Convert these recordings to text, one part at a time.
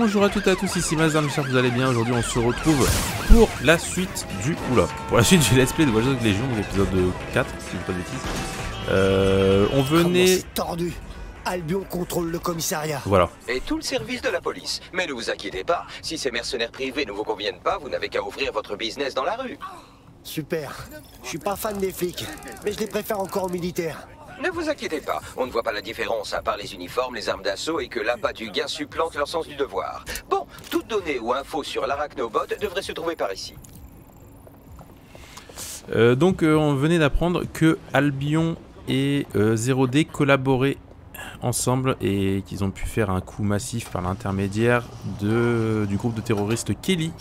bonjour à toutes et à tous, ici Mazar, j'espère que vous allez bien. Aujourd'hui on se retrouve pour la suite du... pour la suite du let's play de Watch Dogs Legion, l'épisode 4, si je ne dis pas de bêtises. On venait... C'est tordu. Albion contrôle le commissariat. Voilà. Et tout le service de la police. Mais ne vous inquiétez pas, si ces mercenaires privés ne vous conviennent pas, vous n'avez qu'à ouvrir votre business dans la rue. Super. Je suis pas fan des flics, mais je les préfère encore aux militaires. Ne vous inquiétez pas, on ne voit pas la différence à part les uniformes, les armes d'assaut et que l'appât du gain supplante leur sens du devoir. Bon, toute donnée ou info sur l'Arachnobot devrait se trouver par ici. Donc on venait d'apprendre que Albion et 0D collaboraient ensemble et qu'ils ont pu faire un coup massif par l'intermédiaire du groupe de terroristes Kelly.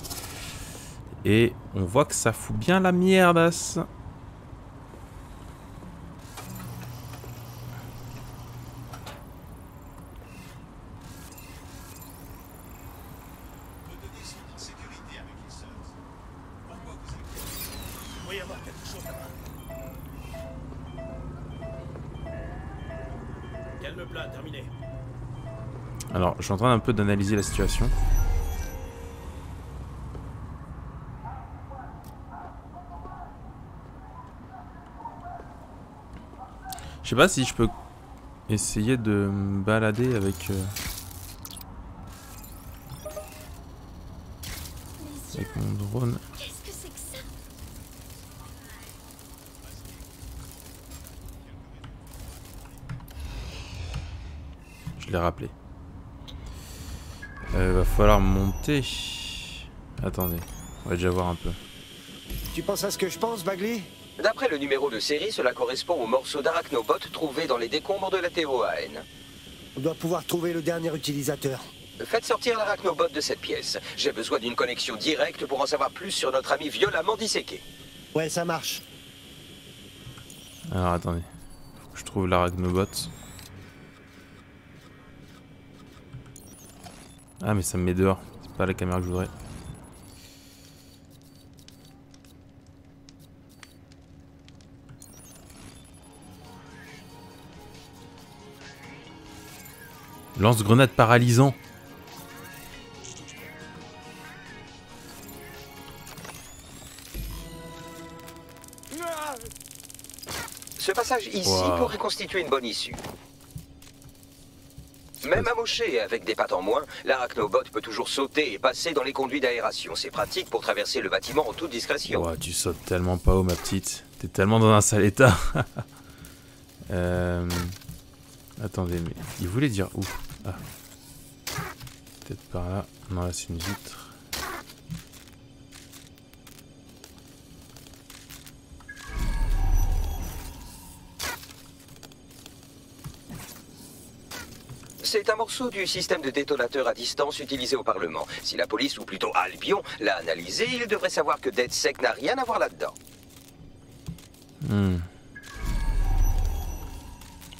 Et on voit que ça fout bien la mierdasse. Alors, je suis en train un peu d'analyser la situation. Je sais pas si je peux essayer de me balader avec mon drone. Qu'est-ce que c'est que ça? Je l'ai rappelé. Va falloir monter. Attendez, on va déjà voir un peu. Tu penses à ce que je pense, Bagley? D'après le numéro de série, cela correspond au morceau d'Arachnobot trouvé dans les décombres de la TOAN. On doit pouvoir trouver le dernier utilisateur. Faites sortir l'Arachnobot de cette pièce. J'ai besoin d'une connexion directe pour en savoir plus sur notre ami violemment disséqué. Ouais, ça marche. Alors attendez, faut que je trouve l'Arachnobot. Ah mais ça me met dehors, c'est pas la caméra que je voudrais. Lance-grenade paralysant. Ce passage ici pourrait constituer une bonne issue. Même amoché avec des pattes en moins, l'Arachnobot peut toujours sauter et passer dans les conduits d'aération. C'est pratique pour traverser le bâtiment en toute discrétion. Ouah, tu sautes tellement pas haut, ma petite. T'es tellement dans un sale état. Attendez, mais il voulait dire où? Ah. Peut-être par là. Non, là c'est une vitre. C'est un morceau du système de détonateur à distance utilisé au Parlement. Si la police, ou plutôt Albion, l'a analysé, il devrait savoir que DedSec n'a rien à voir là-dedans.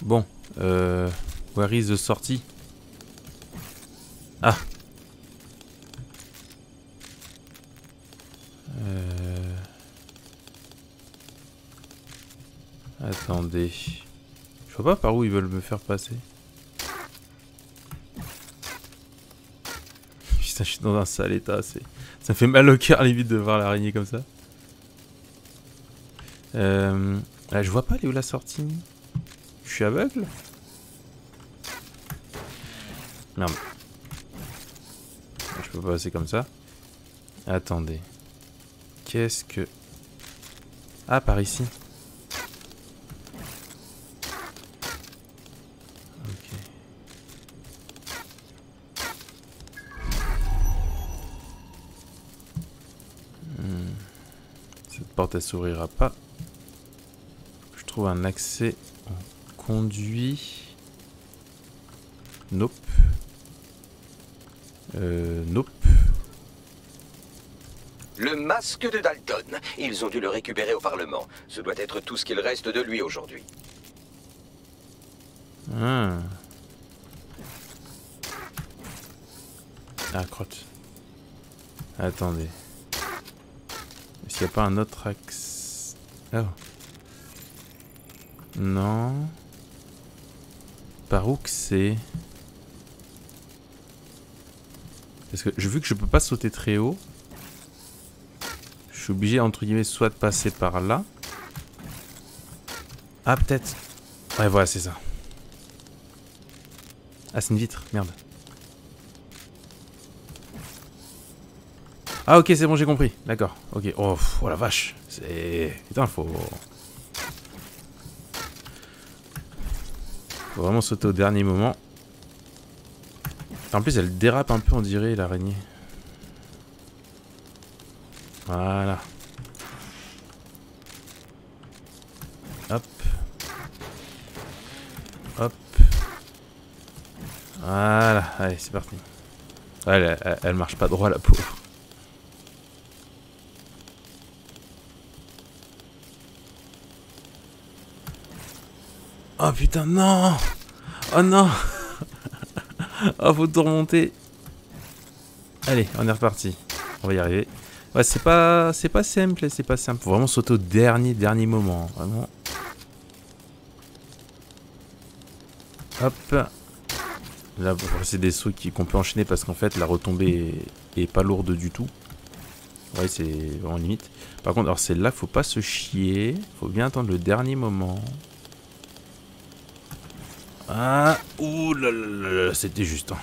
Bon, where is the sortie? Ah. Attendez. Je vois pas par où ils veulent me faire passer. Putain, je suis dans un sale état. Ça me fait mal au cœur limite de voir l'araignée comme ça. Là, je vois pas, elle est où la sortie? Je suis aveugle? Merde. Je peux pas passer comme ça. Attendez. Qu'est-ce que... Ah, par ici. Ok. Cette porte, elle s'ouvrira pas. Je trouve un accès en conduit. Nope. Nope. Le masque de Dalton. Ils ont dû le récupérer au Parlement. Ce doit être tout ce qu'il reste de lui aujourd'hui. Ah. Ah, crotte. Attendez. Est-ce qu'il n'y a pas un autre axe? Oh. Non. Par où que c'est? Parce que vu que je peux pas sauter très haut, je suis obligé entre guillemets soit de passer par là. Ah peut-être. Ouais voilà c'est ça. Ah c'est une vitre, merde. Ah ok c'est bon j'ai compris, d'accord. Ok, oh, oh la vache. C'est... Putain faut vraiment sauter au dernier moment. En plus elle dérape un peu on dirait l'araignée. Voilà. Hop. Hop. Voilà, allez c'est parti. Elle marche pas droit la pauvre. Oh putain non. Oh non. Oh faut tout remonter. Allez on est reparti. On va y arriver. Ouais c'est pas simple, c'est pas simple. Faut vraiment sauter au dernier moment. Vraiment. Hop. Là c'est des sauts qu'on peut enchaîner parce qu'en fait la retombée est pas lourde du tout. Ouais c'est vraiment limite. Par contre alors c'est là faut pas se chier. Faut bien attendre le dernier moment. Ah, ouh là là là, c'était juste. Hein.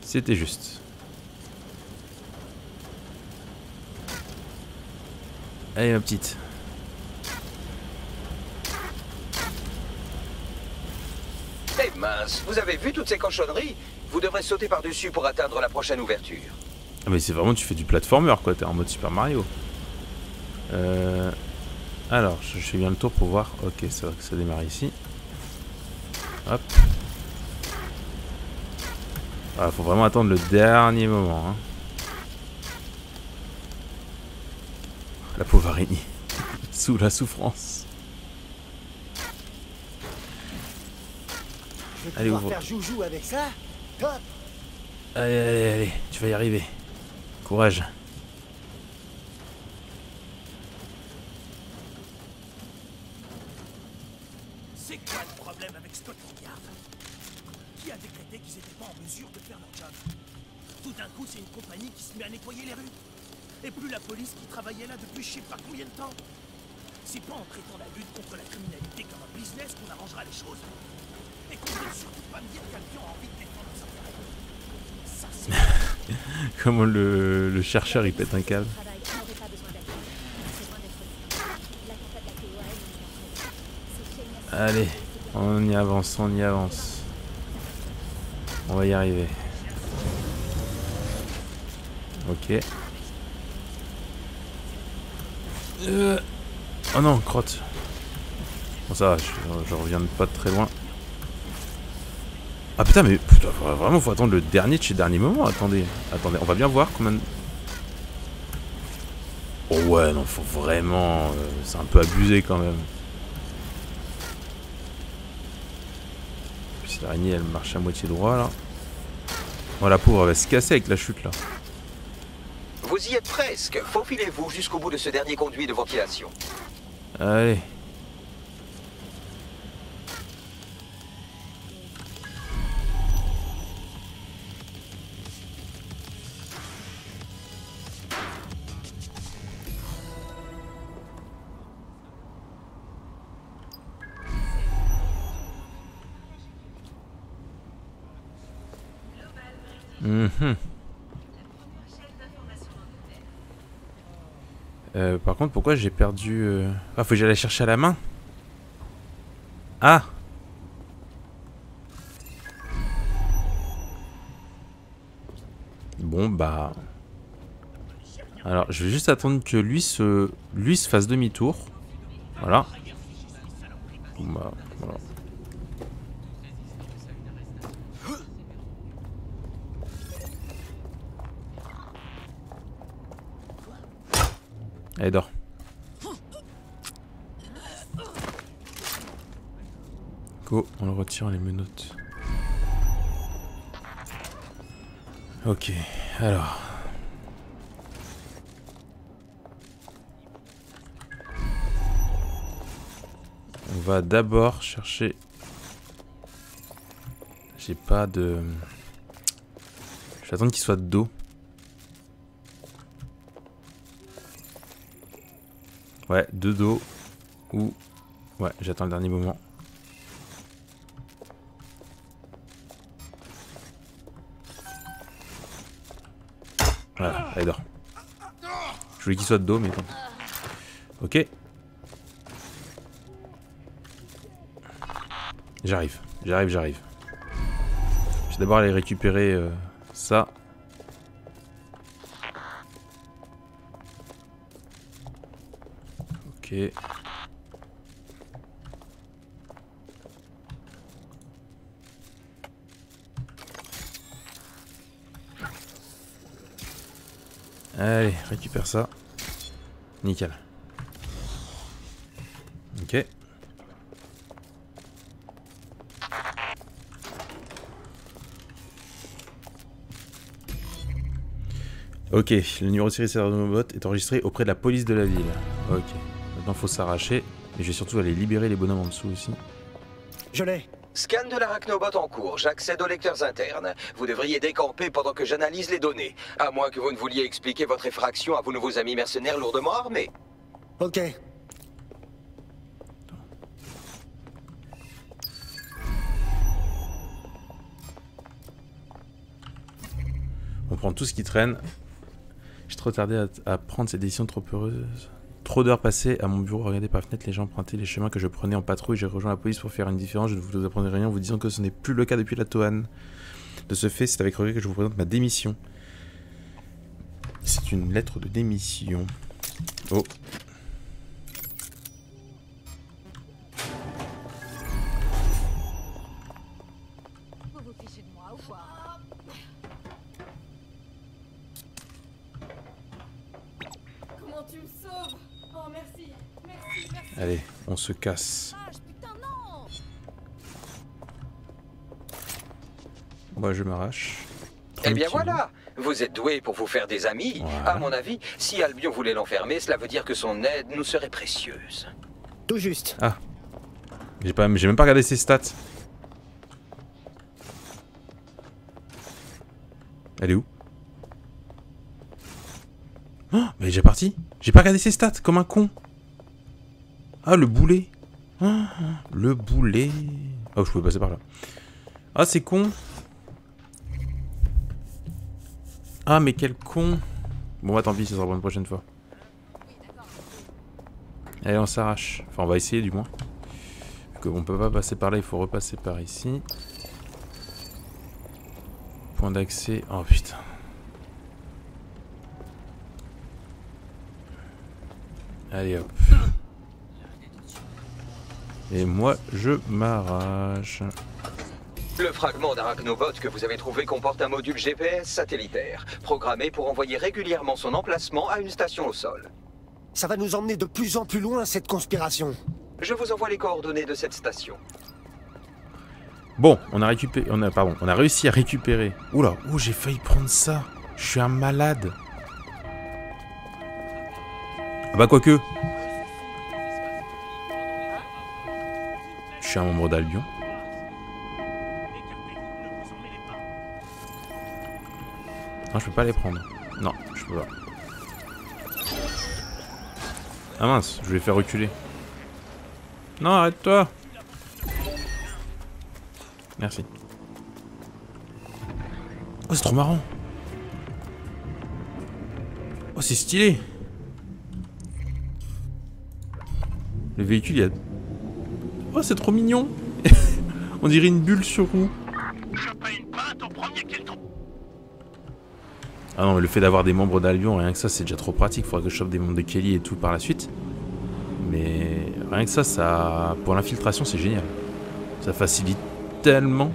C'était juste. Allez ma petite. Eh mince, vous avez vu toutes ces cochonneries? Vous devrez sauter par-dessus pour atteindre la prochaine ouverture. Ah mais c'est vraiment tu fais du platformer quoi, t'es en mode Super Mario. Alors, je fais bien le tour pour voir. Ok, ça va que ça démarre ici. Hop. Ah, faut vraiment attendre le dernier moment. Hein. La pauvre araignée. Sous la souffrance. Allez, ouvre. Faire joujou avec ça. Hop. Allez, tu vas y arriver. Courage. C'est quoi le problème avec Scotland Yard? Qui a décrété qu'ils n'étaient pas en mesure de faire leur job? Tout d'un coup, c'est une compagnie qui se met à nettoyer les rues. Et plus la police qui travaillait là depuis je sais pas combien de temps. C'est pas en traitant la lutte contre la criminalité comme un business qu'on arrangera les choses. Et qu'on ne veut surtout pas me dire que quelqu'un a envie de défendre nos intérêts. Ça, c'est... Comment le chercheur il pète un câble. Allez, on y avance, on y avance. On va y arriver. Ok. Oh non, crotte. Bon ça va, je reviens pas de très loin. Ah putain mais putain, vraiment faut attendre le dernier de chez dernier moment. Attendez, on va bien voir combien de... Oh ouais non faut vraiment... c'est un peu abusé quand même. Puis l'araignée elle marche à moitié droit là. Oh la pauvre elle va se casser avec la chute là. Vous y êtes presque. Faufilez-vous jusqu'au bout de ce dernier conduit de ventilation. Allez. Par contre, pourquoi j'ai perdu... Ah, faut que j'aille chercher à la main. Ah. Bon, bah... Alors, je vais juste attendre que lui se fasse demi-tour. Voilà. Bon, bah, voilà. Allez, dors. Go, on le retire les menottes. Ok, alors. On va d'abord chercher... J'ai pas de... J'attends qu'il soit de dos. Ouais, de dos. Ou... Ouais, j'attends le dernier moment. Voilà, allez, dort. Je voulais qu'il soit de dos, mais bon. Ok. J'arrive. Je vais d'abord aller récupérer ça. Ok. Allez, récupère ça. Nickel. Ok. Ok, le numéro de série Cernobot est enregistré auprès de la police de la ville. Ok. Maintenant, faut s'arracher. Mais je vais surtout aller libérer les bonhommes en dessous aussi. Je l'ai. Scan de l'arachnobot en cours. J'accède aux lecteurs internes. Vous devriez décamper pendant que j'analyse les données. À moins que vous ne vouliez expliquer votre effraction à vos nouveaux amis mercenaires lourdement armés. Ok. On prend tout ce qui traîne. J'ai trop tardé à prendre ces décisions trop heureuses. Trop d'heures passées à mon bureau, regardez par la fenêtre les gens empruntaient les chemins que je prenais en patrouille. J'ai rejoint la police pour faire une différence. Je ne vous apprendrai rien en vous disant que ce n'est plus le cas depuis la Toan. De ce fait, c'est avec regret que je vous présente ma démission. C'est une lettre de démission. Oh. Vous vous fichez de moi ou quoi? Comment tu me sauves? Oh merci, merci, merci. Allez, on se casse. Putain non! Moi, je m'arrache. Eh bien Tranquillement. voilà. Vous êtes doué pour vous faire des amis. Voilà. À mon avis, si Albion voulait l'enfermer, cela veut dire que son aide nous serait précieuse. Tout juste. Ah. J'ai même pas regardé ses stats. Elle est où? Oh, mais elle est déjà partie. J'ai pas regardé ses stats, comme un con. Ah, le boulet. Oh, le boulet. Oh, je pouvais passer par là. Ah, c'est con. Ah, mais quel con. Bon, bah tant pis, ça sera pour une prochaine fois. Allez, on s'arrache. Enfin, on va essayer du moins. Vu qu'on peut pas passer par là, il faut repasser par ici. Point d'accès. Oh putain. Allez hop. Et moi, je m'arrache. Le fragment d'arachnobot que vous avez trouvé comporte un module GPS satellitaire, programmé pour envoyer régulièrement son emplacement à une station au sol. Ça va nous emmener de plus en plus loin, cette conspiration. Je vous envoie les coordonnées de cette station. Bon, on a réussi à récupérer. Oula, oh, j'ai failli prendre ça. Je suis un malade. Ah bah quoique. Je suis un membre d'Albion. Non, je peux pas les prendre. Non, je peux pas. Ah mince, je vais les faire reculer. Non, arrête-toi. Merci. Oh, c'est trop marrant. Oh, c'est stylé. Le véhicule, il y a... Oh, c'est trop mignon. On dirait une bulle sur roue. Ah non, mais le fait d'avoir des membres d'Albion, rien que ça, c'est déjà trop pratique. Faudrait que je chope des membres de Kelly et tout par la suite. Mais rien que ça, pour l'infiltration, c'est génial. Ça facilite tellement.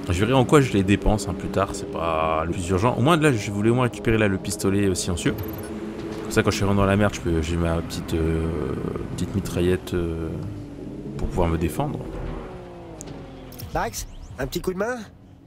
Je verrai en quoi je les dépense plus tard, c'est pas le plus urgent. Au moins là, je voulais au moins récupérer là le pistolet silencieux. Comme ça, quand je suis rentré dans la merde, j'ai ma petite mitraillette pour pouvoir me défendre. Bax, un petit coup de main?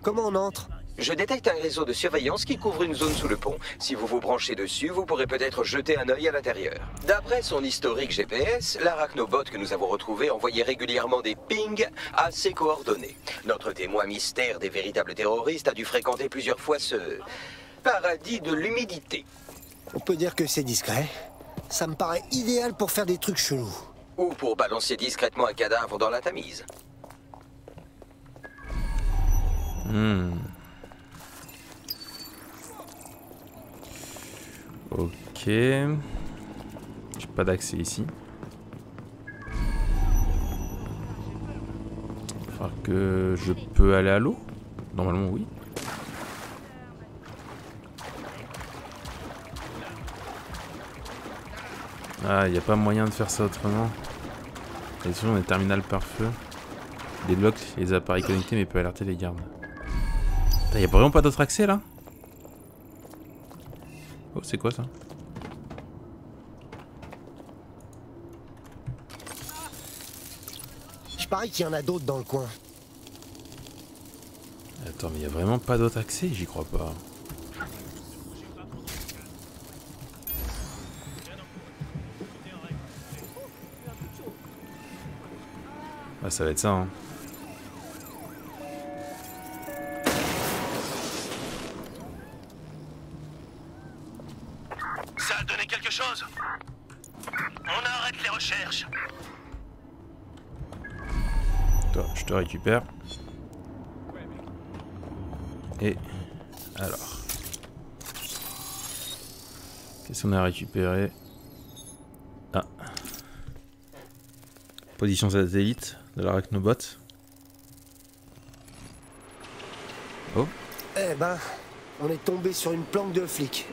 Comment on entre? Je détecte un réseau de surveillance qui couvre une zone sous le pont. Si vous vous branchez dessus, vous pourrez peut-être jeter un œil à l'intérieur. D'après son historique GPS, l'arachnobot que nous avons retrouvé envoyait régulièrement des pings à ses coordonnées. Notre témoin mystère des véritables terroristes a dû fréquenter plusieurs fois ce paradis de l'humidité. On peut dire que c'est discret. Ça me paraît idéal pour faire des trucs chelous. Ou pour balancer discrètement un cadavre dans la Tamise. Ok. J'ai pas d'accès ici. Enfin que je peux aller à l'eau? Normalement oui. Ah, y a pas moyen de faire ça autrement. Et sinon on est terminal par feu. Débloque les appareils connectés mais peut alerter les gardes. Putain, y a vraiment pas d'autre accès là? Oh, c'est quoi ça? Je parie qu'il y en a d'autres dans le coin. Attends, mais y a vraiment pas d'autre accès? J'y crois pas. Ah, ça va être ça, hein. Ça a donné quelque chose? On arrête les recherches. Toi, je te récupère. Et alors, qu'est-ce qu'on a récupéré? Ah, position satellite de l'arachnobot. Oh, Eh ben, on est tombé sur une planque de flics.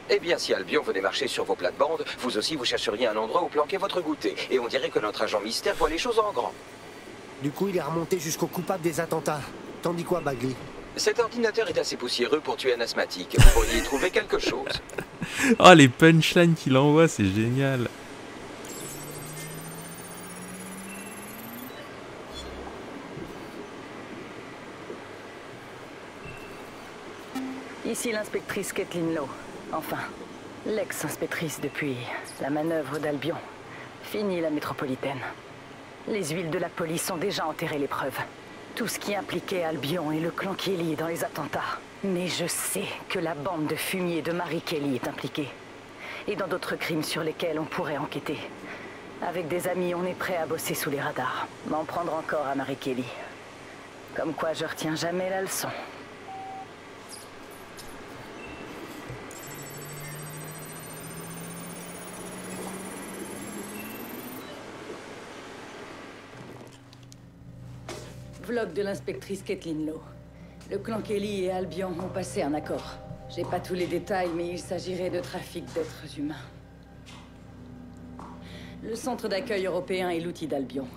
Eh bien, si Albion venait marcher sur vos plates-bandes, vous aussi vous chercheriez un endroit où planquer votre goûter. Et on dirait que notre agent mystère voit les choses en grand. Du coup, il est remonté jusqu'au coupable des attentats. T'en dis quoi, Bagley? Cet ordinateur est assez poussiéreux pour tuer un asthmatique. Vous pourriez y trouver quelque chose. oh les punchlines qu'il envoie, c'est génial. Ici l'inspectrice Kathleen Lowe. Enfin, l'ex-inspectrice depuis la manœuvre d'Albion. Fini la métropolitaine. Les huiles de la police ont déjà enterré les preuves. Tout ce qui impliquait Albion et le clan Kelly dans les attentats. Mais je sais que la bande de fumier de Marie Kelly est impliquée. Et dans d'autres crimes sur lesquels on pourrait enquêter. Avec des amis, on est prêt à bosser sous les radars. M'en prendre encore à Marie Kelly. Comme quoi je retiens jamais la leçon. Vlog de l'inspectrice Kathleen Lowe. Le clan Kelly et Albion ont passé un accord. J'ai pas tous les détails, mais il s'agirait de trafic d'êtres humains. Le centre d'accueil européen est l'outil d'Albion.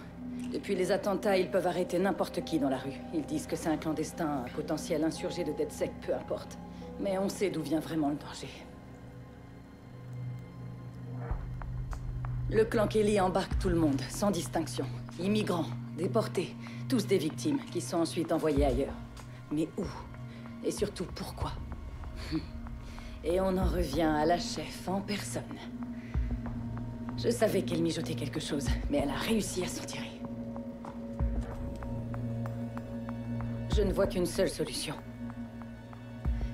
Depuis les attentats, ils peuvent arrêter n'importe qui dans la rue. Ils disent que c'est un clandestin, un potentiel insurgé de DedSec, peu importe. Mais on sait d'où vient vraiment le danger. Le clan Kelly embarque tout le monde, sans distinction. Immigrants, déportés, tous des victimes qui sont ensuite envoyés ailleurs. Mais où? Et surtout, pourquoi? Et on en revient à la chef en personne. Je savais qu'elle mijotait quelque chose, mais elle a réussi à s'en tirer. Je ne vois qu'une seule solution.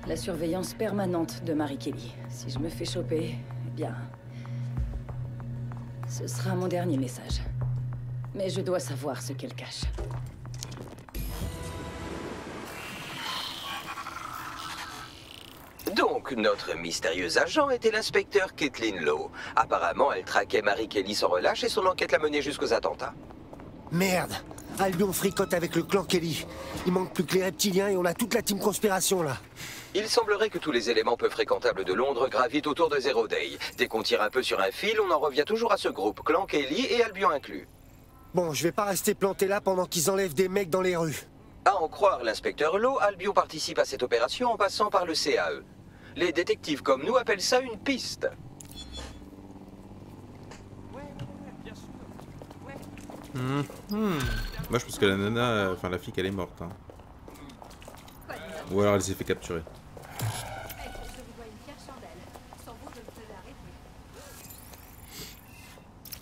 La surveillance permanente de Marie Kelly. Si je me fais choper, eh bien... ce sera mon dernier message. Mais je dois savoir ce qu'elle cache. Donc, notre mystérieuse agent était l'inspecteur Kathleen Lowe. Apparemment, elle traquait Marie Kelly sans relâche et son enquête l'a menée jusqu'aux attentats. Merde! Albion fricote avec le clan Kelly. Il manque plus que les reptiliens et on a toute la team conspiration là. Il semblerait que tous les éléments peu fréquentables de Londres gravitent autour de Zero Day. Dès qu'on tire un peu sur un fil, on en revient toujours à ce groupe, clan Kelly et Albion inclus. Bon, je vais pas rester planté là pendant qu'ils enlèvent des mecs dans les rues. À en croire l'inspecteur Lowe, Albion participe à cette opération en passant par le CAE. Les détectives comme nous appellent ça une piste. Moi je pense que la nana, enfin la flic elle est morte. Hein. Ou alors elle s'est fait capturer.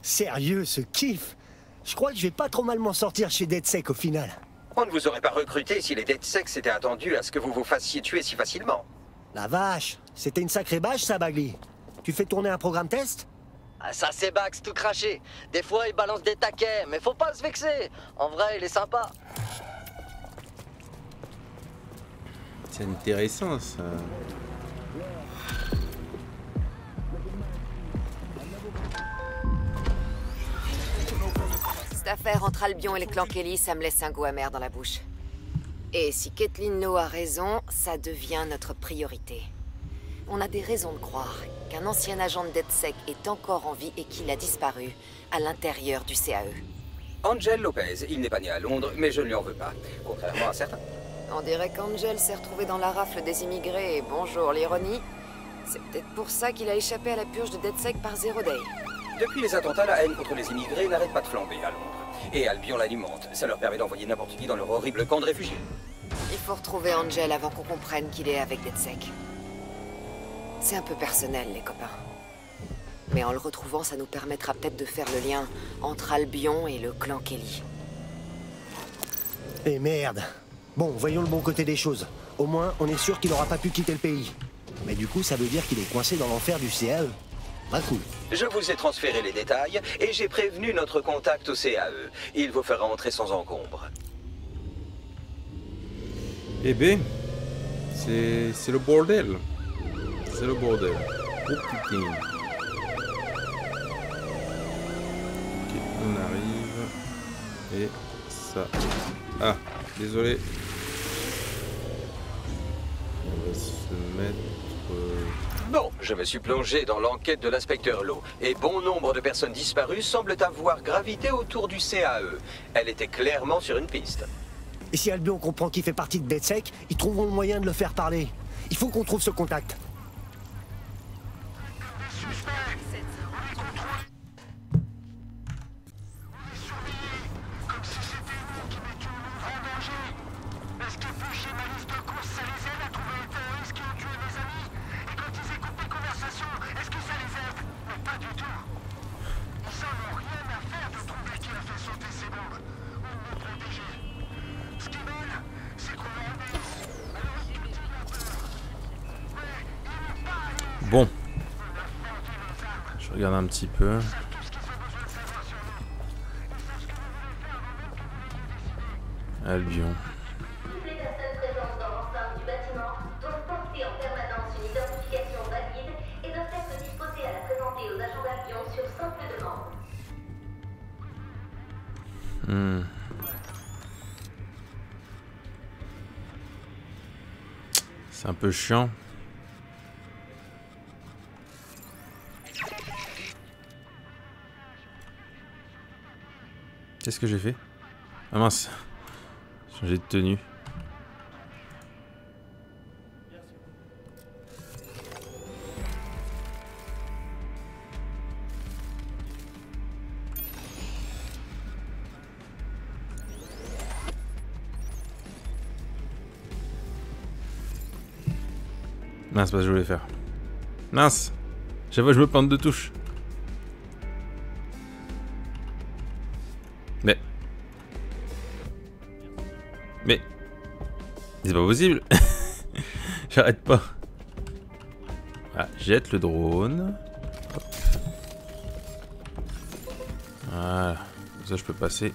Sérieux, ce kiff? Je crois que je vais pas trop mal m'en sortir chez DedSec au final. On ne vous aurait pas recruté si les DedSec s'étaient attendus à ce que vous vous fassiez tuer si facilement. La vache, c'était une sacrée bâche ça, Bagley. Tu fais tourner un programme test? Ah, ça c'est Bax tout craché. Des fois il balance des taquets, mais faut pas se vexer. En vrai, il est sympa. C'est intéressant ça. Cette affaire entre Albion et les clans Kelly, ça me laisse un goût amer dans la bouche. Et si Caitlin Lowe a raison, ça devient notre priorité. On a des raisons de croire qu'un ancien agent de DedSec est encore en vie et qu'il a disparu à l'intérieur du CAE. Angel Lopez, il n'est pas né à Londres, mais je ne lui en veux pas, contrairement à certains. On dirait qu'Angel s'est retrouvé dans la rafle des immigrés et bonjour l'ironie. C'est peut-être pour ça qu'il a échappé à la purge de DedSec par Zero Day. Depuis les attentats, la haine contre les immigrés n'arrête pas de flamber à Londres. Et Albion l'alimente. Ça leur permet d'envoyer n'importe qui dans leur horrible camp de réfugiés. Il faut retrouver Angel avant qu'on comprenne qu'il est avec DedSec. C'est un peu personnel, les copains. Mais en le retrouvant, ça nous permettra peut-être de faire le lien entre Albion et le clan Kelly. Eh merde. Bon, voyons le bon côté des choses. Au moins, on est sûr qu'il n'aura pas pu quitter le pays. Mais du coup, ça veut dire qu'il est coincé dans l'enfer du CAE. Pas cool. Je vous ai transféré les détails et j'ai prévenu notre contact au CAE. Il vous fera entrer sans encombre. Eh ben, c'est le bordel. C'est le bordel. Oh putain. Ok, on arrive. Et ça. Ah, désolé. On va se mettre... Bon, je me suis plongé dans l'enquête de l'inspecteur Lowe, et bon nombre de personnes disparues semblent avoir gravité autour du CAE. Elle était clairement sur une piste. Et si Albion comprend qu'il fait partie de DedSec, ils trouveront le moyen de le faire parler. Il faut qu'on trouve ce contact. Bon. Je regarde un petit peu. Albion. Toutes les personnes présentes dans l'enceinte du bâtiment doivent porter en permanence une identification valide et doivent être disposées à la présenter aux agents d'Albion sur simple demande. C'est un peu chiant. Qu'est-ce que j'ai fait? Ah mince. Changer de tenue. Mince, c'est pas ce que je voulais faire. Mince. Chaque fois je me plante de touche. Mais c'est pas possible. J'arrête pas. Ah, jette le drone. Hop. Voilà. Comme ça je peux passer.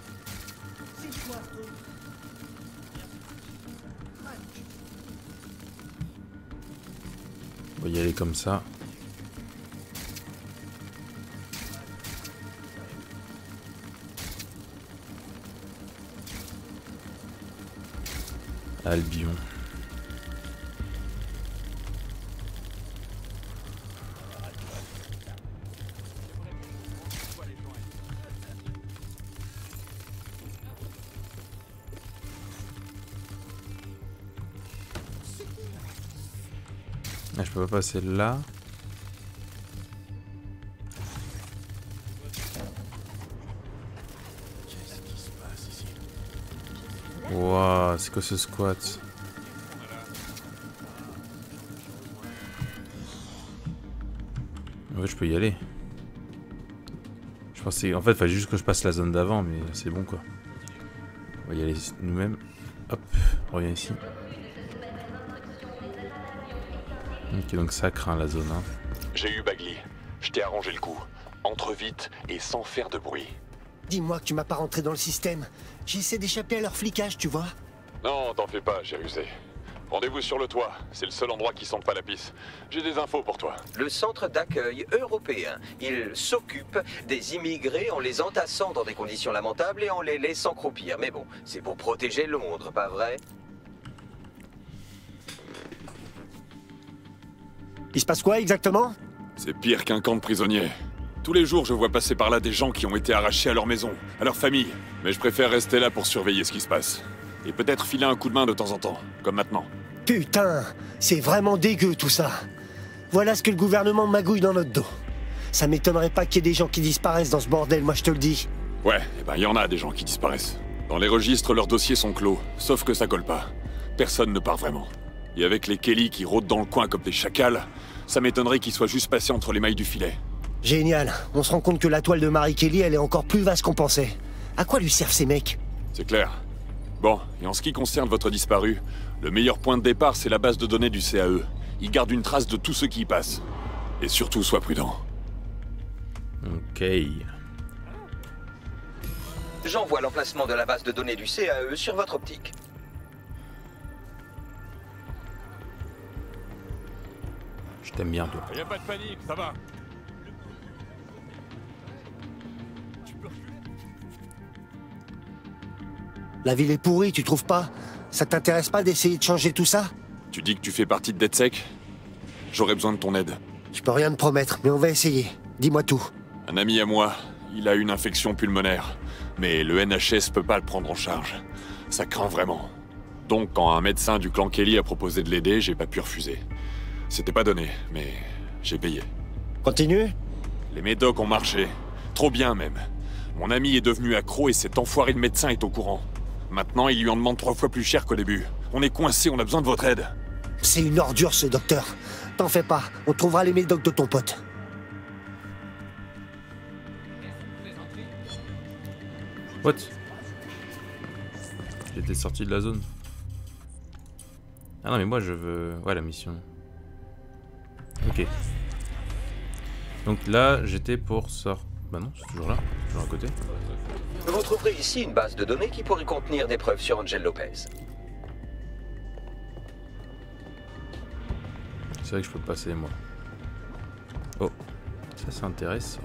On va y aller comme ça. Albion. Ah, je peux pas passer là. Wouah, c'est quoi ce squat? je peux y aller. Je pensais... En fait, il fallait juste que je passe la zone d'avant, mais c'est bon, quoi. On va y aller nous-mêmes. Hop, on revient ici. Ok, donc ça craint la zone, hein. J'ai eu Bagley. Je t'ai arrangé le coup. Entre vite et sans faire de bruit. Dis-moi que tu m'as pas rentré dans le système. J'essaie d'échapper à leur flicage, tu vois. Non, t'en fais pas, j'ai rusé. Rendez-vous sur le toit. C'est le seul endroit qui sente pas la pisse. J'ai des infos pour toi. Le centre d'accueil européen. Il s'occupe des immigrés en les entassant dans des conditions lamentables et en les laissant croupir. Mais bon, c'est pour protéger Londres, pas vrai? Il se passe quoi exactement? C'est pire qu'un camp de prisonniers. Tous les jours, je vois passer par là des gens qui ont été arrachés à leur maison, à leur famille. Mais je préfère rester là pour surveiller ce qui se passe. Et peut-être filer un coup de main de temps en temps, comme maintenant. Putain, c'est vraiment dégueu tout ça. Voilà ce que le gouvernement magouille dans notre dos. Ça m'étonnerait pas qu'il y ait des gens qui disparaissent dans ce bordel, moi je te le dis. Ouais, eh ben y en a des gens qui disparaissent. Dans les registres, leurs dossiers sont clos, sauf que ça colle pas. Personne ne part vraiment. Et avec les Kelly qui rôdent dans le coin comme des chacals, ça m'étonnerait qu'ils soient juste passés entre les mailles du filet. Génial, on se rend compte que la toile de Mary Kelly, elle est encore plus vaste qu'on pensait. À quoi lui servent ces mecs? C'est clair. Bon, et en ce qui concerne votre disparu, le meilleur point de départ, c'est la base de données du CAE. Il garde une trace de tous ceux qui y passent. Et surtout, sois prudent. Ok. J'envoie l'emplacement de la base de données du CAE sur votre optique. Je t'aime bien, toi. Y a pas de panique, ça va. La ville est pourrie, tu trouves pas? Ça t'intéresse pas d'essayer de changer tout ça? Tu dis que tu fais partie de DedSec? J'aurais besoin de ton aide. Je peux rien te promettre, mais on va essayer. Dis-moi tout. Un ami à moi, il a une infection pulmonaire. Mais le NHS peut pas le prendre en charge. Ça craint vraiment. Donc quand un médecin du clan Kelly a proposé de l'aider, j'ai pas pu refuser. C'était pas donné, mais j'ai payé. Continue? Les médocs ont marché. Trop bien même. Mon ami est devenu accro et cet enfoiré de médecin est au courant. Maintenant, il lui en demande 3 fois plus cher qu'au début. On est coincé, on a besoin de votre aide. C'est une ordure, ce docteur. T'en fais pas, on trouvera les médocs de ton pote. What? J'étais sorti de la zone. Ah non, mais moi je veux... Ouais, la mission. Ok. Donc là, j'étais pour sortir... Bah non, c'est toujours là, toujours à côté. Vous trouverez ici une base de données qui pourrait contenir des preuves sur Angel Lopez. C'est vrai que je peux passer, moi. Oh, ça c'est intéressant.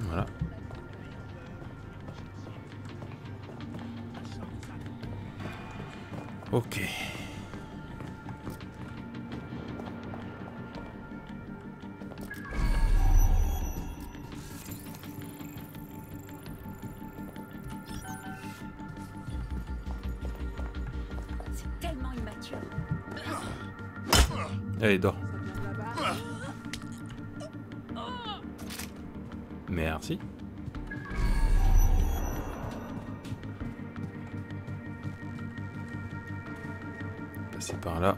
Voilà. Ok. C'est tellement immature. Allez, dors. Merci. Passer par là.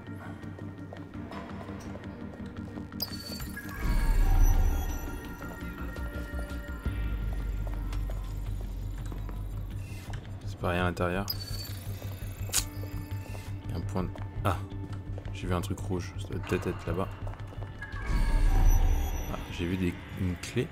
C'est pas rien à l'intérieur. Il y a un point de... Ah, j'ai vu un truc rouge. Ça doit peut-être être là-bas. Ah, j'ai vu une clé.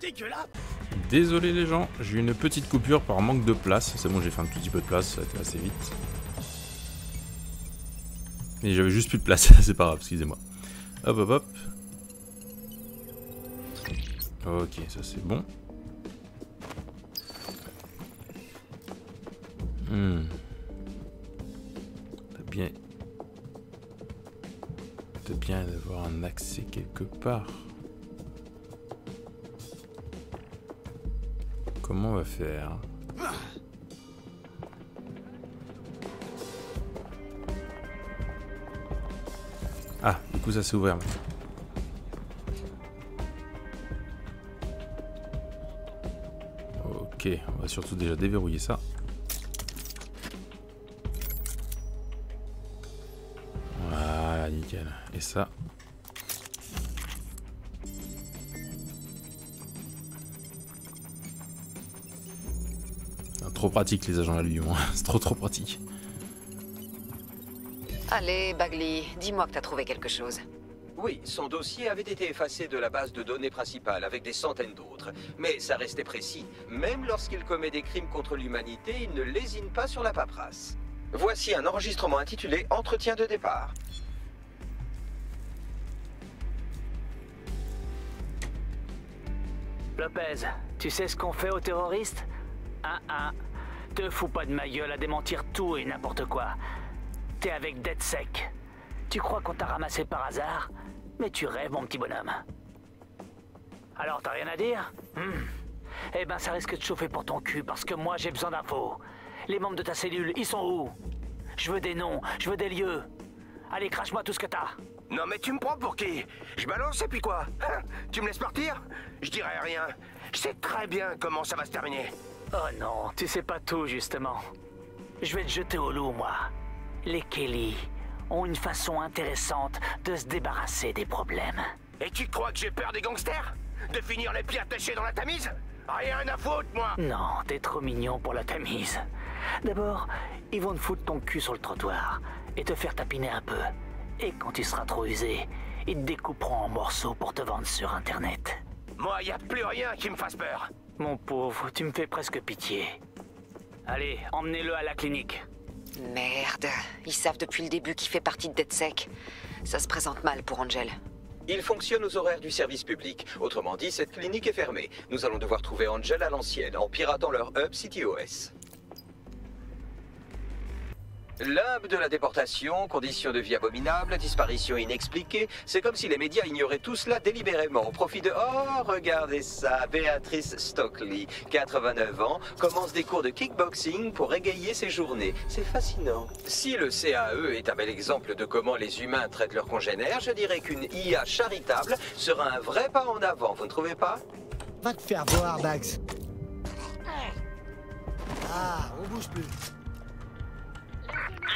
Dégueulasse. Désolé les gens, j'ai eu une petite coupure par manque de place. C'est bon, j'ai fait un tout petit peu de place, ça a été assez vite. Mais j'avais juste plus de place, c'est pas grave, excusez-moi. Hop hop hop. Ok, ça c'est bon. Peut-être bien d'avoir un accès quelque part. Comment on va faire? Ah, du coup ça s'est ouvert maintenant. Ok, on va surtout déjà déverrouiller ça. Voilà, nickel. Et ça. Trop pratique les agents à lui, c'est trop pratique. Allez, Bagley, dis-moi que t'as trouvé quelque chose. Oui, son dossier avait été effacé de la base de données principale avec des centaines d'autres. Mais ça restait précis. Même lorsqu'il commet des crimes contre l'humanité, il ne lésine pas sur la paperasse. Voici un enregistrement intitulé « Entretien de départ ». Lopez, tu sais ce qu'on fait aux terroristes? Te fous pas de ma gueule à démentir tout et n'importe quoi. T'es avec DedSec. Tu crois qu'on t'a ramassé par hasard? Mais tu rêves, mon petit bonhomme. Alors, t'as rien à dire? Eh ben, ça risque de chauffer pour ton cul, parce que moi, j'ai besoin d'infos. Les membres de ta cellule, ils sont où? Je veux des noms, je veux des lieux. Allez, crache-moi tout ce que t'as. Non mais tu me prends pour qui? Je balance et puis quoi? Tu me laisses partir? Je dirai rien. Je sais très bien comment ça va se terminer. Oh non, tu sais pas tout, justement. Je vais te jeter au loup, moi. Les Kelly ont une façon intéressante de se débarrasser des problèmes. Et tu crois que j'ai peur des gangsters? De finir les pieds attachés dans la Tamise? Rien à foutre, moi! Non, t'es trop mignon pour la Tamise. D'abord, ils vont te foutre ton cul sur le trottoir et te faire tapiner un peu. Et quand tu seras trop usé, ils te découperont en morceaux pour te vendre sur Internet. Moi, y a plus rien qui me fasse peur. Mon pauvre, tu me fais presque pitié. Allez, emmenez-le à la clinique. Merde, ils savent depuis le début qu'il fait partie de DedSec. Ça se présente mal pour Angel. Il fonctionne aux horaires du service public. Autrement dit, cette clinique est fermée. Nous allons devoir trouver Angel à l'ancienne, en piratant leur hub CityOS. L'hub de la déportation, conditions de vie abominables, disparition inexpliquée, c'est comme si les médias ignoraient tout cela délibérément au profit de... Oh, regardez ça, Béatrice Stockley, 89 ans, commence des cours de kickboxing pour égayer ses journées. C'est fascinant. Si le CAE est un bel exemple de comment les humains traitent leurs congénères, je dirais qu'une IA charitable sera un vrai pas en avant, vous ne trouvez pas? Va te faire voir, Bags. Ah, on bouge plus.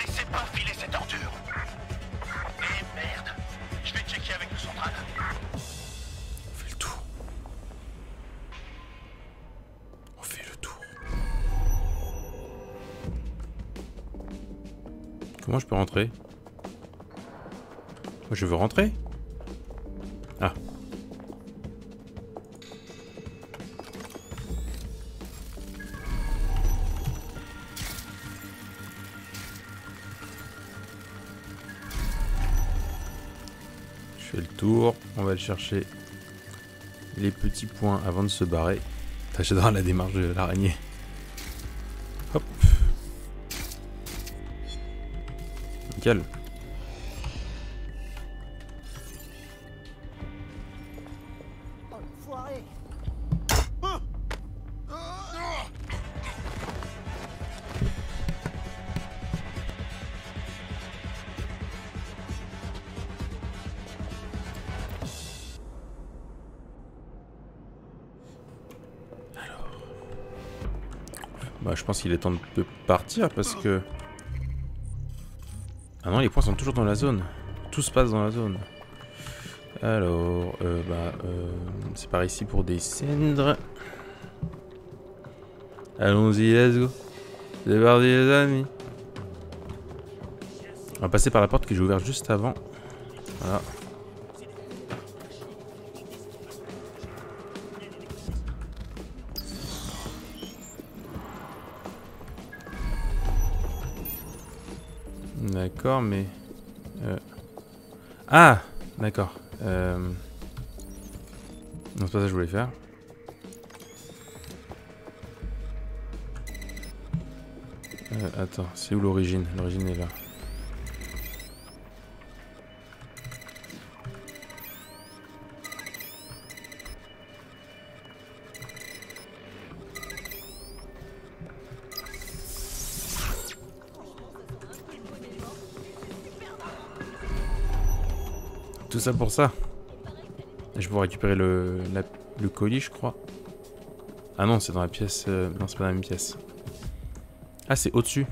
Laissez pas filer cette ordure. Eh merde, je vais checker avec le central. On fait le tour. On fait le tour. Comment je peux rentrer? Moi, je veux rentrer. Ah. Je fais le tour, on va aller chercher les petits points avant de se barrer. J'adore la démarche de l'araignée. Hop. Nickel. Bah, je pense qu'il est temps de partir parce que... Ah non, les points sont toujours dans la zone. Tout se passe dans la zone. Alors, c'est par ici pour descendre. Allons-y, let's go. C'est parti les amis. On va passer par la porte que j'ai ouverte juste avant. Voilà. D'accord, mais... Ah, d'accord. Non, c'est pas ça que je voulais faire. Attends, c'est où l'origine? L'origine est là. Tout ça pour ça. Je peux récupérer le colis, je crois. Ah non, c'est dans la pièce... non, c'est pas dans la même pièce. Ah, c'est au-dessus.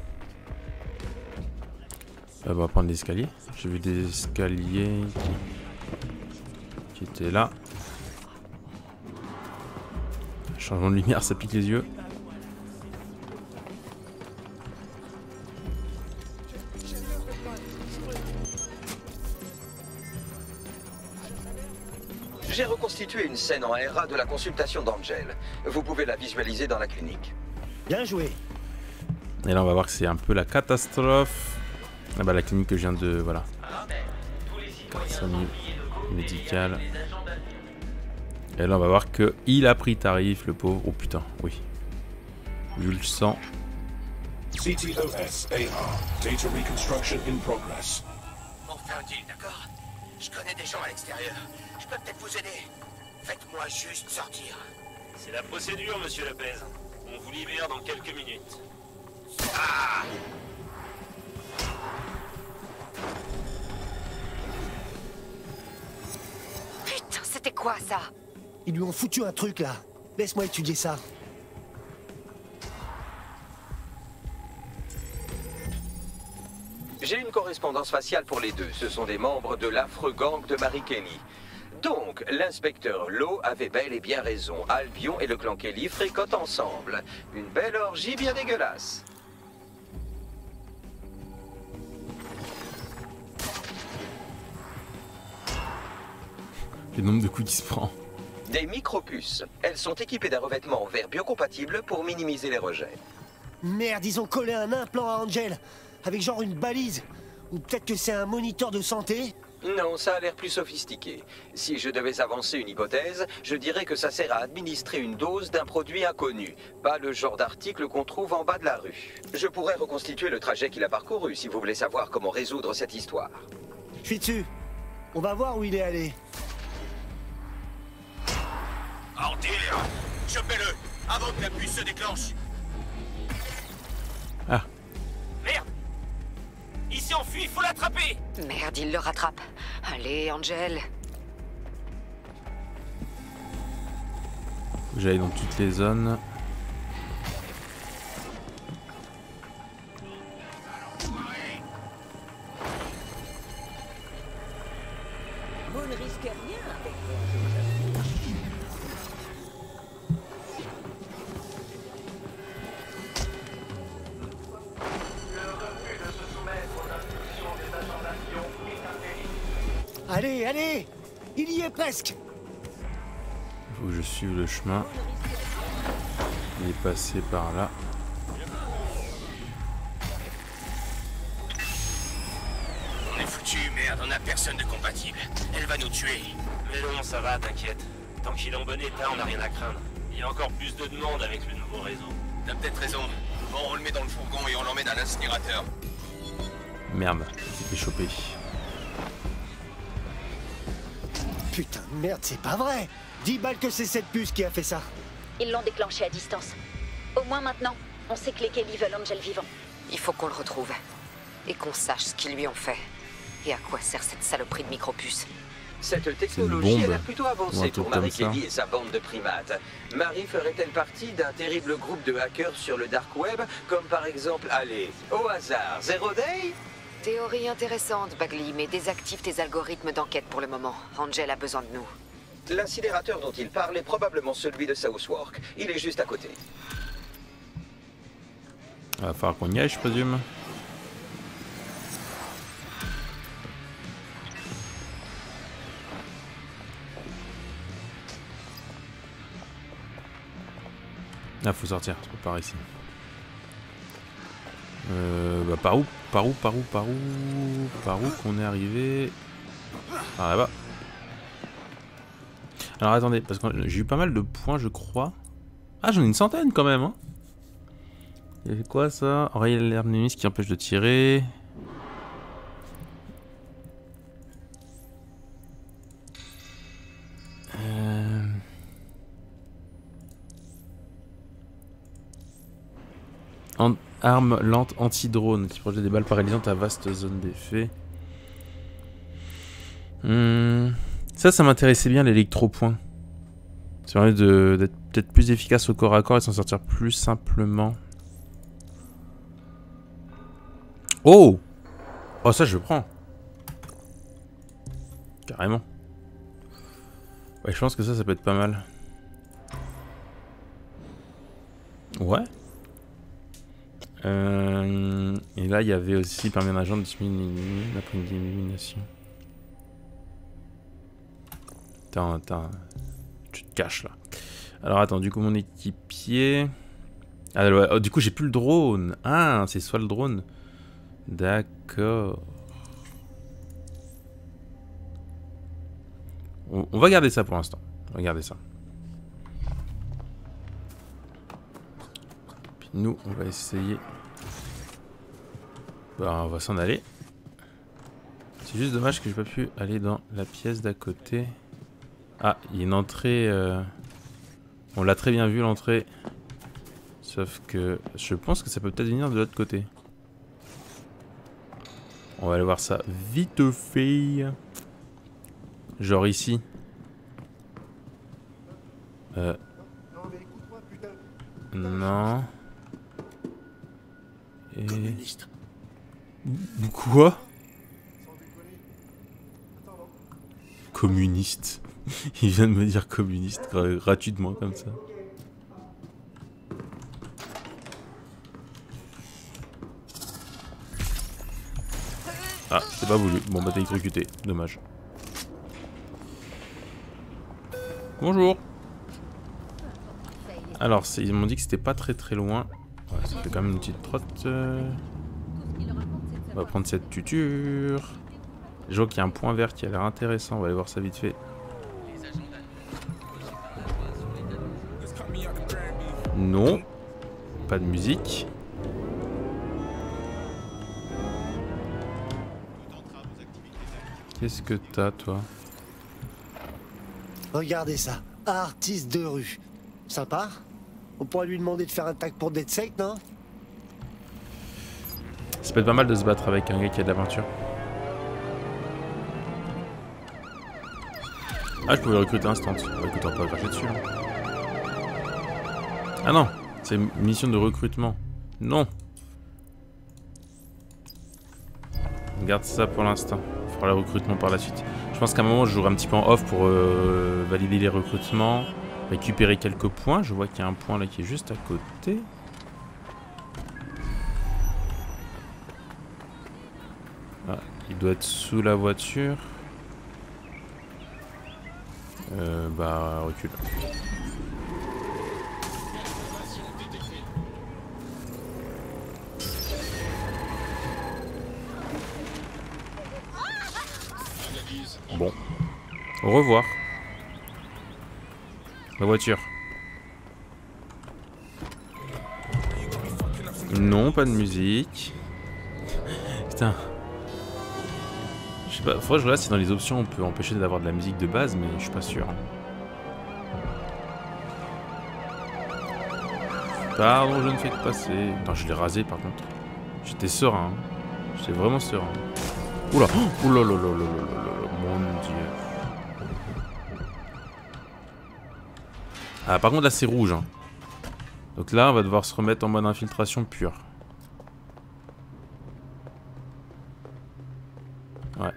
On va prendre l'escalier. J'ai vu des escaliers qui étaient là. Changement de lumière, ça pique les yeux. J'ai reconstitué une scène en RA de la consultation d'Angel. Vous pouvez la visualiser dans la clinique. Bien joué. Et là, on va voir que c'est un peu la catastrophe. Ah bah, la clinique que je viens de... Voilà. Personne médicale. Et là, on va voir que il a pris tarif, le pauvre. Oh putain, oui. Je le sens. CTOS AR. Data reconstruction in progress. On fait un deal, d'accord? Je connais des gens à l'extérieur. Je peux peut-être vous aider. Faites-moi juste sortir. C'est la procédure, monsieur Lopez. On vous libère dans quelques minutes. Ah! Putain, c'était quoi ça? Ils lui ont foutu un truc là. Laisse-moi étudier ça. J'ai une correspondance faciale pour les deux. Ce sont des membres de l'affreux gang de Mary Kenny. Donc, l'inspecteur Lowe avait bel et bien raison. Albion et le clan Kelly fréquentent ensemble. Une belle orgie bien dégueulasse. Le nombre de coups qu'il se prend. Des micropuces. Elles sont équipées d'un revêtement en verre biocompatible pour minimiser les rejets. Merde, ils ont collé un implant à Angel. Avec genre une balise. Ou peut-être que c'est un moniteur de santé. Non, ça a l'air plus sophistiqué. Si je devais avancer une hypothèse, je dirais que ça sert à administrer une dose d'un produit inconnu. Pas le genre d'article qu'on trouve en bas de la rue. Je pourrais reconstituer le trajet qu'il a parcouru si vous voulez savoir comment résoudre cette histoire. Je suis dessus. On va voir où il est allé. En délire! Chopez-le! Avant que la puce se déclenche! Ah. Merde! Il s'est enfui, il faut l'attraper! Merde, il le rattrape. Allez, Angel. J'allais dans toutes les zones. Vous ne risquez rien avec Allez, allez! Il y est presque! Faut que je suive le chemin. Il est passé par là. On est foutu, merde, on a personne de compatible. Elle va nous tuer. Mais non, ça va, t'inquiète. Tant qu'il est en bon état, on n'a rien à craindre. Il y a encore plus de demandes avec le nouveau réseau. T'as peut-être raison. Bon, on le met dans le fourgon et on l'emmène à l'incinérateur. Merde, il s'est fait choper. Putain, merde, c'est pas vrai! 10 balles que c'est cette puce qui a fait ça. Ils l'ont déclenché à distance. Au moins maintenant, on sait que les Kelly veulent Angel vivant. Il faut qu'on le retrouve. Et qu'on sache ce qu'ils lui ont fait. Et à quoi sert cette saloperie de micropuce. Cette technologie a l'air plutôt avancée pour Mary Kelly et sa bande de primates. Marie ferait-elle partie d'un terrible groupe de hackers sur le dark web, comme par exemple, allez, au hasard, Zero Day? Théorie intéressante, Bagley, mais désactive tes algorithmes d'enquête pour le moment. Angel a besoin de nous. L'incinérateur dont il parle est probablement celui de Southwark. Il est juste à côté. Il va falloir qu'on y aille, je présume. Ah, faut sortir, c'est pas par ici. Bah par où qu'on est arrivé? Ah, là-bas. Alors attendez, parce que j'ai eu pas mal de points, je crois. Ah, j'en ai une centaine quand même, hein. Il y a quoi ça? Oreille l'alarme ennemie qui empêche de tirer. Arme lente anti-drone qui projette des balles paralysantes à vaste zone d'effet. Ça m'intéressait bien l'électropoint. Ça permet d'être peut-être plus efficace au corps à corps et s'en sortir plus simplement. Oh! Oh, ça je prends. Carrément. Ouais, je pense que ça peut être pas mal. Ouais. Et là, il y avait aussi permis à un agent de diminuer après une élimination. Attends. Tu te caches là. Alors attends, du coup, mon équipier. Ah, ouais. Oh, du coup, j'ai plus le drone. Ah, c'est soit le drone. D'accord. On va garder ça pour l'instant. On va garder ça. Puis nous, on va essayer. Bah, on va s'en aller. C'est juste dommage que j'ai pas pu aller dans la pièce d'à côté. Ah, il y a une entrée. On l'a très bien vu l'entrée. Sauf que je pense que ça peut peut-être venir de l'autre côté. On va aller voir ça vite fait. Genre ici. Non. Et... Quoi? Communiste. Il vient de me dire communiste gratuitement comme ça. Ah, c'est pas voulu. Bon bah t'es électrocuté. Dommage. Bonjour. Alors, ils m'ont dit que c'était pas très loin. Ouais, ça fait quand même une petite trotte. On va prendre cette tuture. Je vois qu'il y a un point vert qui a l'air intéressant. On va aller voir ça vite fait. Non. Pas de musique. Qu'est-ce que t'as, toi? Regardez ça. Artiste de rue. Sympa. On pourrait lui demander de faire un tag pour DedSec, non? Ça peut être pas mal de se battre avec un gars qui a de l'aventure. Ah, je pouvais recruter instant. Bah, écoute, on peut cracher dessus. Hein. Ah non, c'est une mission de recrutement. Non. On garde ça pour l'instant. On fera le recrutement par la suite. Je pense qu'à un moment, je jouerai un petit peu en off pour valider les recrutements. Récupérer quelques points. Je vois qu'il y a un point là qui est juste à côté. Ah, il doit être sous la voiture. Bah, recule. Bon. Au revoir. La voiture. Non, pas de musique. Putain. Je sais pas, faudrait que je regarde si dans les options on peut empêcher d'avoir de la musique de base, mais je suis pas sûr. Pardon, je ne fais que passer. Putain, je l'ai rasé par contre. J'étais serein. J'étais vraiment serein. Oula. Oula, là, là, là, là, mon dieu. Ah, par contre là c'est rouge. Hein. Donc là on va devoir se remettre en mode infiltration pure. Ouais.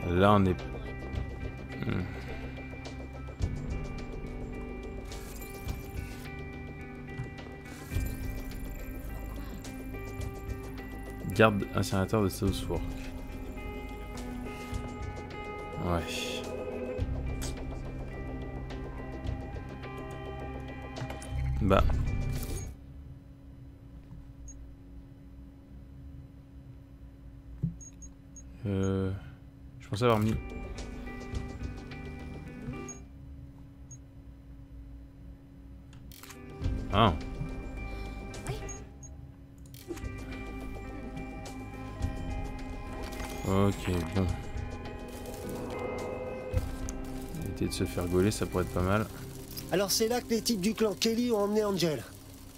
Là on est... Garde incinérateur de Southwark. Ouais. Bah. Je pensais avoir mis... Ah. Ok, bon. Éviter de se faire gauler, ça pourrait être pas mal. Alors c'est là que les types du clan Kelly ont emmené Angel.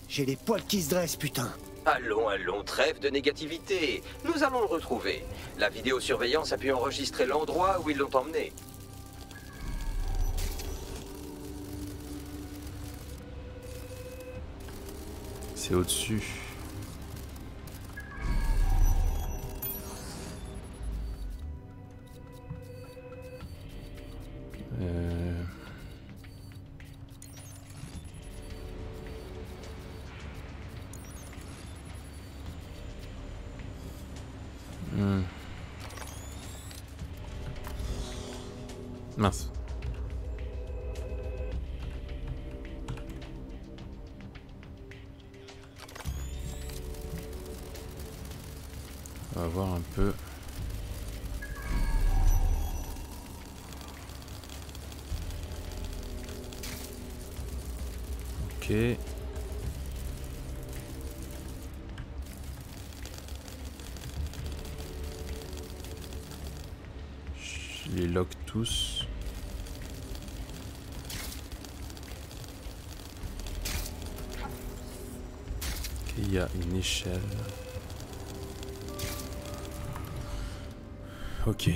J'ai les poils qui se dressent, putain. Allons, allons, trêve de négativité. Nous allons le retrouver. La vidéosurveillance a pu enregistrer l'endroit où ils l'ont emmené. C'est au-dessus. Mince. On va voir un peu. Ok. Je les lock tous. Ok, il y a une échelle. Ok.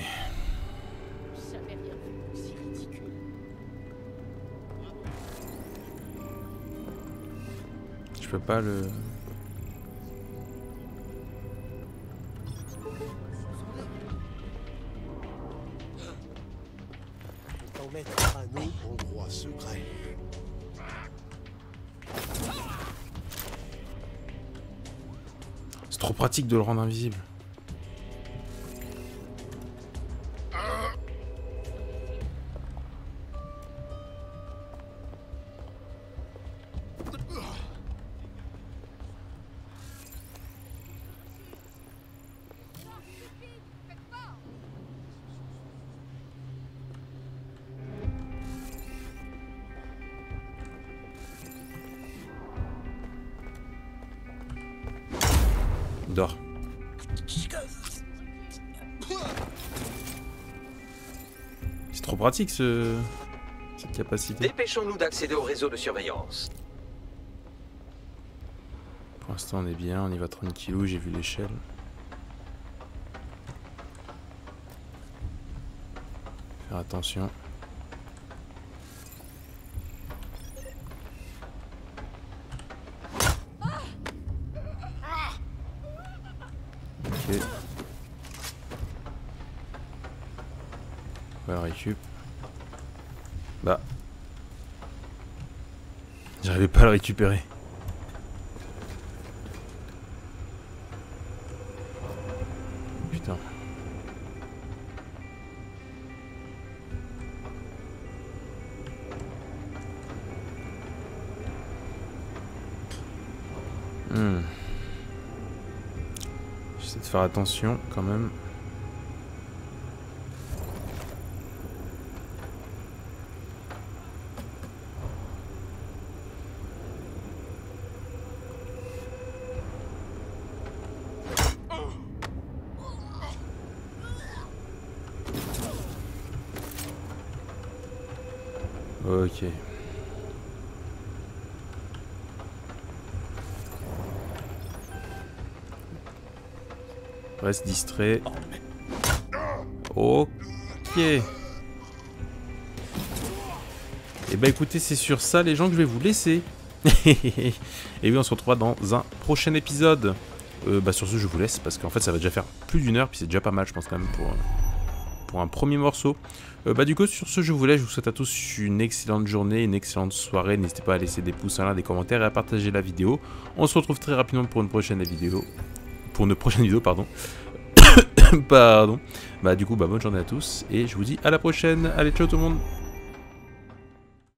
Je peux pas le... T'en mettre un autre endroit secret. C'est trop pratique de le rendre invisible. Dors. C'est trop pratique cette capacité. Dépêchons-nous d'accéder au réseau de surveillance. Pour l'instant on est bien, on y va tranquillou, j'ai vu l'échelle. Faire attention. Ok. On va le récup. Bah. J'arrivais pas à le récupérer. Putain. J'essaie de faire attention quand même. Ok. Reste distrait. Ok. Et bah écoutez, c'est sur ça les gens que je vais vous laisser. Et oui, on se retrouvera dans un prochain épisode. Bah sur ce, je vous laisse parce qu'en fait ça va déjà faire plus d'1 heure, puis c'est déjà pas mal, je pense quand même pour un premier morceau. Bah du coup sur ce je vous laisse, je vous souhaite à tous une excellente journée, une excellente soirée, n'hésitez pas à laisser des pouces en l'air, des commentaires et à partager la vidéo. On se retrouve très rapidement pour une prochaine vidéo. Pardon. Pardon. Bah du coup bah bonne journée à tous et je vous dis à la prochaine. Allez ciao tout le monde.